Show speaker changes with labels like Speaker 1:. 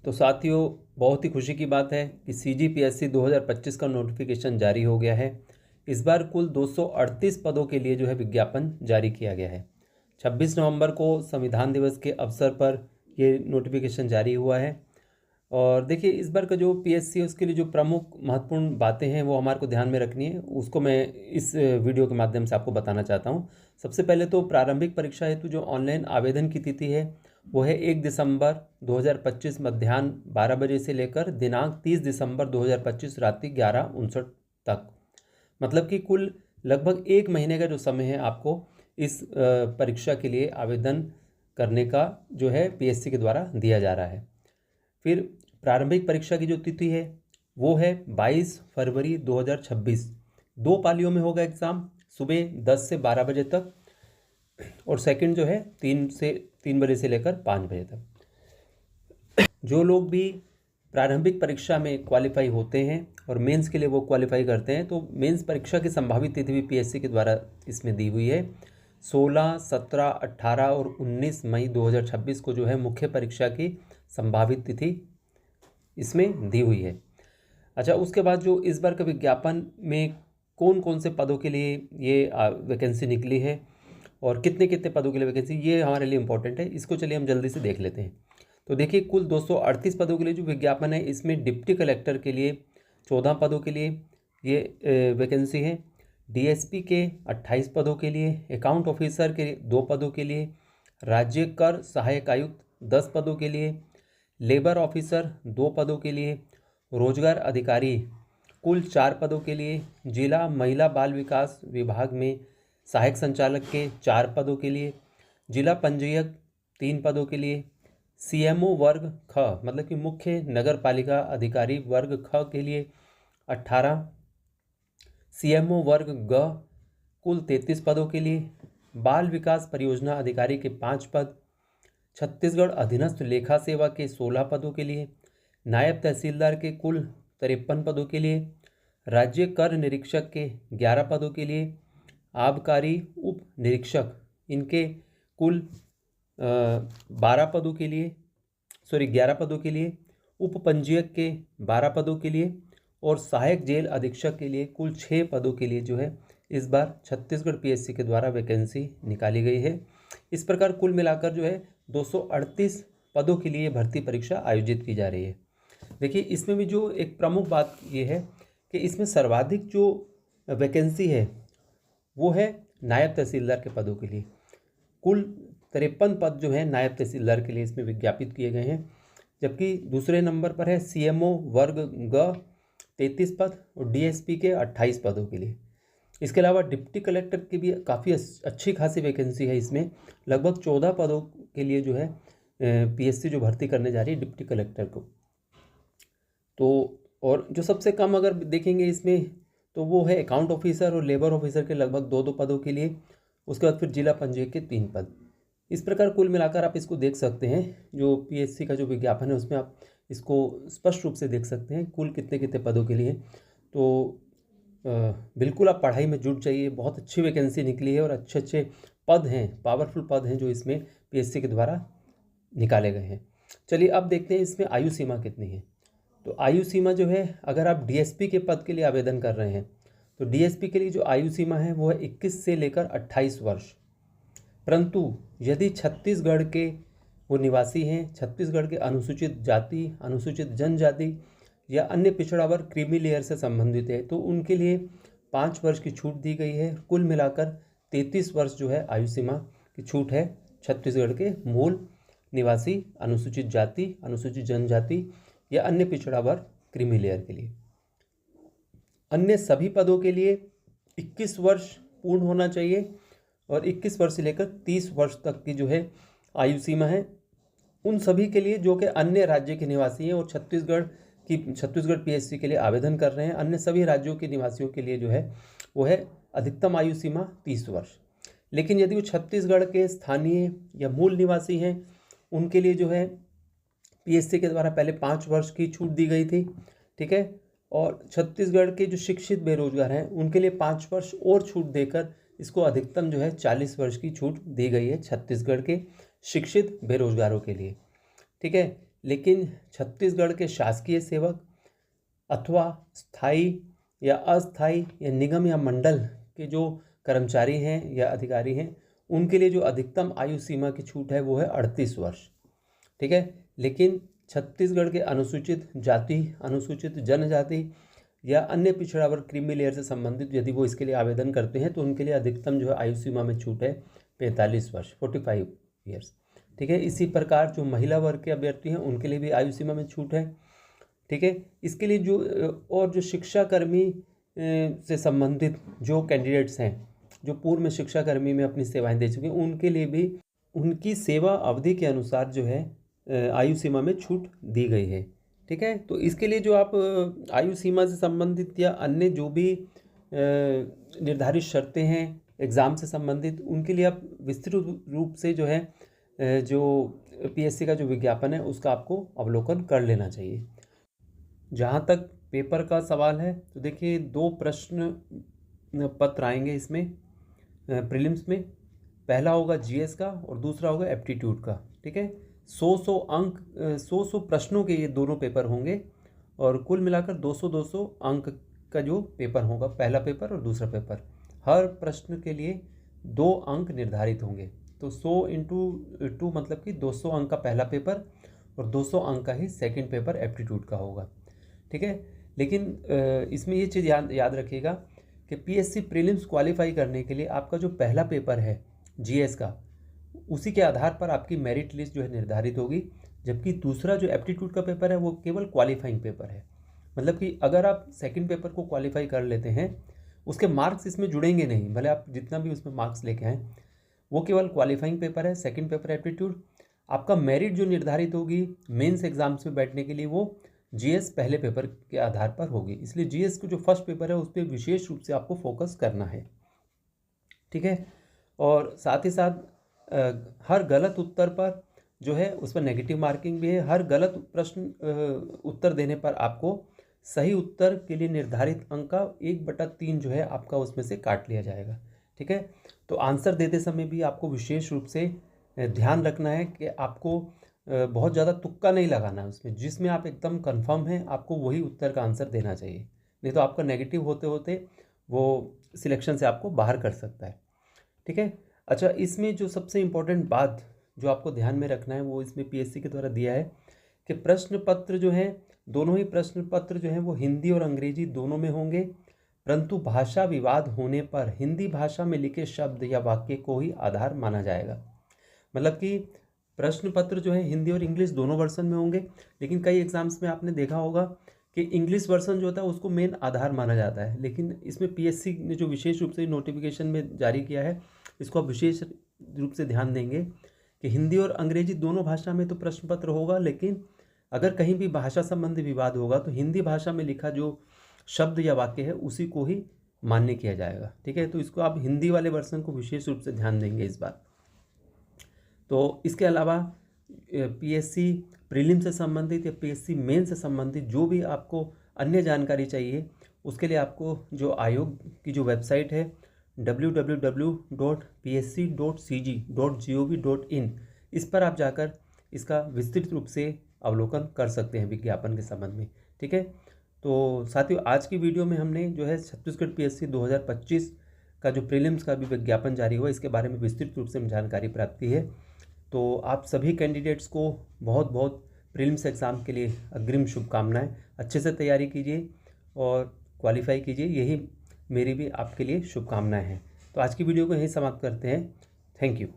Speaker 1: तो साथियों, बहुत ही खुशी की बात है कि CGPSC 2025 का नोटिफिकेशन जारी हो गया है। इस बार कुल 238 पदों के लिए जो है विज्ञापन जारी किया गया है। 26 नवंबर को संविधान दिवस के अवसर पर ये नोटिफिकेशन जारी हुआ है। और देखिए, इस बार का जो PSC है उसके लिए जो प्रमुख महत्वपूर्ण बातें हैं वो हमारे को ध्यान में रखनी है, उसको मैं इस वीडियो के माध्यम से आपको बताना चाहता हूँ। सबसे पहले तो प्रारंभिक परीक्षा हेतु जो ऑनलाइन आवेदन की तिथि है वो है 1 दिसंबर 2025 मध्याह्न 12 बजे से लेकर दिनांक 30 दिसंबर 2025 रात्रि 11:59 तक। मतलब कि कुल लगभग 1 महीने का जो समय है आपको इस परीक्षा के लिए आवेदन करने का जो है PSC के द्वारा दिया जा रहा है। फिर प्रारंभिक परीक्षा की जो तिथि है वो है 22 फरवरी 2026। 2 पालियों में होगा एग्ज़ाम, सुबह 10 से 12 बजे तक, और सेकंड जो है 3 बजे से लेकर 5 बजे तक। जो लोग भी प्रारंभिक परीक्षा में क्वालिफाई होते हैं और मेंस के लिए वो क्वालिफाई करते हैं, तो मेंस परीक्षा की संभावित तिथि भी PSC के द्वारा इसमें दी हुई है। 16, 17, 18 और 19 मई 2026 को जो है मुख्य परीक्षा की संभावित तिथि इसमें दी हुई है। अच्छा, उसके बाद जो इस बार का विज्ञापन में कौन कौन से पदों के लिए ये वैकेंसी निकली है और कितने कितने पदों के लिए वैकेंसी, ये हमारे लिए इंपॉर्टेंट है। इसको चलिए हम जल्दी से देख लेते हैं। तो देखिए, कुल 238 पदों के लिए जो विज्ञापन है इसमें डिप्टी कलेक्टर के लिए 14 पदों के लिए ये वैकेंसी है। DSP के 28 पदों के लिए, अकाउंट ऑफिसर के 2 पदों के लिए, राज्य कर सहायक आयुक्त 10 पदों के लिए, लेबर ऑफिसर 2 पदों के लिए, रोजगार अधिकारी कुल 4 पदों के लिए, जिला महिला बाल विकास विभाग में सहायक संचालक के 4 पदों के लिए, जिला पंजीयक 3 पदों के लिए, CMO वर्ग ख मतलब कि मुख्य नगर पालिका अधिकारी वर्ग ख के लिए 18, CMO वर्ग ग कुल 33 पदों के लिए, बाल विकास परियोजना अधिकारी के 5 पद, छत्तीसगढ़ अधीनस्थ लेखा सेवा के 16 पदों के लिए, नायब तहसीलदार के कुल 53 पदों के लिए, राज्य कर निरीक्षक के 11 पदों के लिए, आबकारी उप निरीक्षक इनके कुल 11 पदों के लिए, उप पंजीयक के 12 पदों के लिए और सहायक जेल अधीक्षक के लिए कुल 6 पदों के लिए जो है इस बार छत्तीसगढ़ PSC के द्वारा वैकेंसी निकाली गई है। इस प्रकार कुल मिलाकर जो है 238 पदों के लिए भर्ती परीक्षा आयोजित की जा रही है। देखिए, इसमें भी जो एक प्रमुख बात ये है कि इसमें सर्वाधिक जो वैकेंसी है वो है नायब तहसीलदार के पदों के लिए। कुल 53 पद जो है नायब तहसीलदार के लिए इसमें विज्ञापित किए गए हैं, जबकि दूसरे नंबर पर है CMO वर्ग ग 33 पद और DSP के 28 पदों के लिए। इसके अलावा डिप्टी कलेक्टर की भी काफ़ी अच्छी खासी वैकेंसी है। इसमें लगभग 14 पदों के लिए जो है PSC जो भर्ती करने जा रही है डिप्टी कलेक्टर को। तो और जो सबसे कम अगर देखेंगे इसमें तो वो है अकाउंट ऑफिसर और लेबर ऑफिसर के लगभग 2 पदों के लिए। उसके बाद फिर जिला पंजीयक के 3 पद। इस प्रकार कुल मिलाकर आप इसको देख सकते हैं, जो PSC का जो विज्ञापन है उसमें आप इसको स्पष्ट रूप से देख सकते हैं कुल कितने कितने पदों के लिए। तो बिल्कुल आप पढ़ाई में जुट जाइए, बहुत अच्छी वैकेंसी निकली है और अच्छे अच्छे पद हैं, पावरफुल पद हैं जो इसमें PSC के द्वारा निकाले गए हैं। चलिए अब देखते हैं इसमें आयु सीमा कितनी है। तो आयु सीमा जो है, अगर आप DSP के पद के लिए आवेदन कर रहे हैं तो DSP के लिए जो आयु सीमा है वो है 21 से लेकर 28 वर्ष। परंतु यदि छत्तीसगढ़ के वो निवासी हैं, छत्तीसगढ़ के अनुसूचित जाति, अनुसूचित जनजाति या अन्य पिछड़ा वर्ग क्रीमी लेयर से संबंधित है तो उनके लिए 5 वर्ष की छूट दी गई है। कुल मिलाकर 33 वर्ष जो है आयु सीमा की छूट है छत्तीसगढ़ के मूल निवासी अनुसूचित जाति, अनुसूचित जनजाति या अन्य पिछड़ा वर्ग क्रीमी लेयर के लिए। अन्य सभी पदों के लिए 21 वर्ष पूर्ण होना चाहिए और 21 वर्ष से लेकर 30 वर्ष तक की जो है आयु सीमा है उन सभी के लिए जो कि अन्य राज्य के निवासी हैं और छत्तीसगढ़ PSC के लिए आवेदन कर रहे हैं। अन्य सभी राज्यों के निवासियों के लिए जो है वो है अधिकतम आयु सीमा 30 वर्ष। लेकिन यदि वो छत्तीसगढ़ के स्थानीय या मूल निवासी हैं उनके लिए जो है PSC के द्वारा पहले 5 वर्ष की छूट दी गई थी, ठीक है। और छत्तीसगढ़ के जो शिक्षित बेरोजगार हैं उनके लिए 5 वर्ष और छूट देकर इसको अधिकतम जो है 40 वर्ष की छूट दी गई है छत्तीसगढ़ के शिक्षित बेरोजगारों के लिए, ठीक है। लेकिन छत्तीसगढ़ के शासकीय सेवक अथवा स्थायी या अस्थायी या निगम या मंडल के जो कर्मचारी हैं या अधिकारी हैं, उनके लिए जो अधिकतम आयु सीमा की छूट है वो है 38 वर्ष। ठीक है, लेकिन छत्तीसगढ़ के अनुसूचित जाति, अनुसूचित जनजाति या अन्य पिछड़ा वर्ग क्रीमी लेयर से संबंधित यदि वो इसके लिए आवेदन करते हैं तो उनके लिए अधिकतम जो है आयु सीमा में छूट है 45 वर्ष, 45 ईयर्स। ठीक है, इसी प्रकार जो महिला वर्ग के अभ्यर्थी हैं उनके लिए भी आयु सीमा में छूट है। ठीक है, इसके लिए जो और जो शिक्षाकर्मी से संबंधित जो कैंडिडेट्स हैं, जो पूर्व में शिक्षाकर्मी में अपनी सेवाएं दे चुके हैं, उनके लिए भी उनकी सेवा अवधि के अनुसार जो है आयु सीमा में छूट दी गई है। ठीक है, तो इसके लिए जो आप आयु सीमा से संबंधित या अन्य जो भी निर्धारित शर्तें हैं एग्ज़ाम से संबंधित, उनके लिए आप विस्तृत रूप से जो है जो पीएससी का जो विज्ञापन है उसका आपको अवलोकन कर लेना चाहिए। जहाँ तक पेपर का सवाल है तो देखिए 2 प्रश्न पत्र आएंगे इसमें प्रीलिम्स में। पहला होगा जीएस का और दूसरा होगा एप्टीट्यूड का। ठीक है, 100 अंक 100 प्रश्नों के ये दोनों पेपर होंगे और कुल मिलाकर 200 अंक का जो पेपर होगा, पहला पेपर और दूसरा पेपर, हर प्रश्न के लिए 2 अंक निर्धारित होंगे। तो 100 × 2 मतलब कि 200 अंक का पहला पेपर और 200 अंक का ही सेकंड पेपर एप्टीट्यूड का होगा। ठीक है, लेकिन इसमें ये चीज़ याद रखिएगा कि पीएससी प्रीलिम्स क्वालिफाई करने के लिए आपका जो पहला पेपर है जीएस का, उसी के आधार पर आपकी मेरिट लिस्ट जो है निर्धारित होगी, जबकि दूसरा जो एप्टीट्यूड का पेपर है वो केवल क्वालिफाइंग पेपर है। मतलब कि अगर आप सेकंड पेपर को क्वालिफाई कर लेते हैं, उसके मार्क्स इसमें जुड़ेंगे नहीं, भले आप जितना भी उसमें मार्क्स लेके आएँ, वो केवल क्वालिफाइंग पेपर है। सेकंड पेपर एप्टीट्यूड, आपका मेरिट जो निर्धारित होगी मेंस एग्जाम्स में बैठने के लिए वो जीएस पहले पेपर के आधार पर होगी। इसलिए जीएस को जो फर्स्ट पेपर है उस पर विशेष रूप से आपको फोकस करना है। ठीक है, और साथ ही साथ हर गलत उत्तर पर जो है उस पर नेगेटिव मार्किंग भी है। हर गलत प्रश्न उत्तर देने पर आपको सही उत्तर के लिए निर्धारित अंक का 1/3 जो है आपका उसमें से काट लिया जाएगा। ठीक है, तो आंसर देते समय भी आपको विशेष रूप से ध्यान रखना है कि आपको बहुत ज़्यादा तुक्का नहीं लगाना है उसमें। जिसमें आप एकदम कंफर्म हैं आपको वही उत्तर का आंसर देना चाहिए, नहीं तो आपका नेगेटिव होते होते वो सिलेक्शन से आपको बाहर कर सकता है। ठीक है, अच्छा, इसमें जो सबसे इम्पोर्टेंट बात जो आपको ध्यान में रखना है वो इसमें पीएससी के द्वारा दिया है कि प्रश्न पत्र जो है, दोनों ही प्रश्न पत्र जो हैं वो हिंदी और अंग्रेजी दोनों में होंगे, परंतु भाषा विवाद होने पर हिंदी भाषा में लिखे शब्द या वाक्य को ही आधार माना जाएगा। मतलब कि प्रश्न पत्र जो है हिंदी और इंग्लिश दोनों वर्जन में होंगे, लेकिन कई एग्जाम्स में आपने देखा होगा कि इंग्लिश वर्जन जो होता है उसको मेन आधार माना जाता है। लेकिन इसमें पीएससी ने जो विशेष रूप से नोटिफिकेशन में जारी किया है, इसको आप विशेष रूप से ध्यान देंगे कि हिंदी और अंग्रेजी दोनों भाषा में तो प्रश्न पत्र होगा, लेकिन अगर कहीं भी भाषा संबंधी विवाद होगा तो हिंदी भाषा में लिखा जो शब्द या वाक्य है उसी को ही मान्य किया जाएगा। ठीक है, तो इसको आप हिंदी वाले वर्जन को विशेष रूप से ध्यान देंगे इस बार। तो इसके अलावा पीएससी प्रीलिम से संबंधित या पीएससी मेन से संबंधित जो भी आपको अन्य जानकारी चाहिए, उसके लिए आपको जो आयोग की जो वेबसाइट है www.psc.cg.gov.in, इस पर आप जाकर इसका विस्तृत रूप से अवलोकन कर सकते हैं विज्ञापन के संबंध में। ठीक है, तो साथियों आज की वीडियो में हमने जो है छत्तीसगढ़ पीएससी 2025 का जो प्रीलिम्स का भी विज्ञापन जारी हुआ इसके बारे में विस्तृत रूप से जानकारी प्राप्त की है। तो आप सभी कैंडिडेट्स को बहुत बहुत प्रीलिम्स एग्ज़ाम के लिए अग्रिम शुभकामनाएं। अच्छे से तैयारी कीजिए और क्वालिफाई कीजिए, यही मेरी भी आपके लिए शुभकामनाएं हैं। तो आज की वीडियो को यहीं समाप्त करते हैं। Thank you.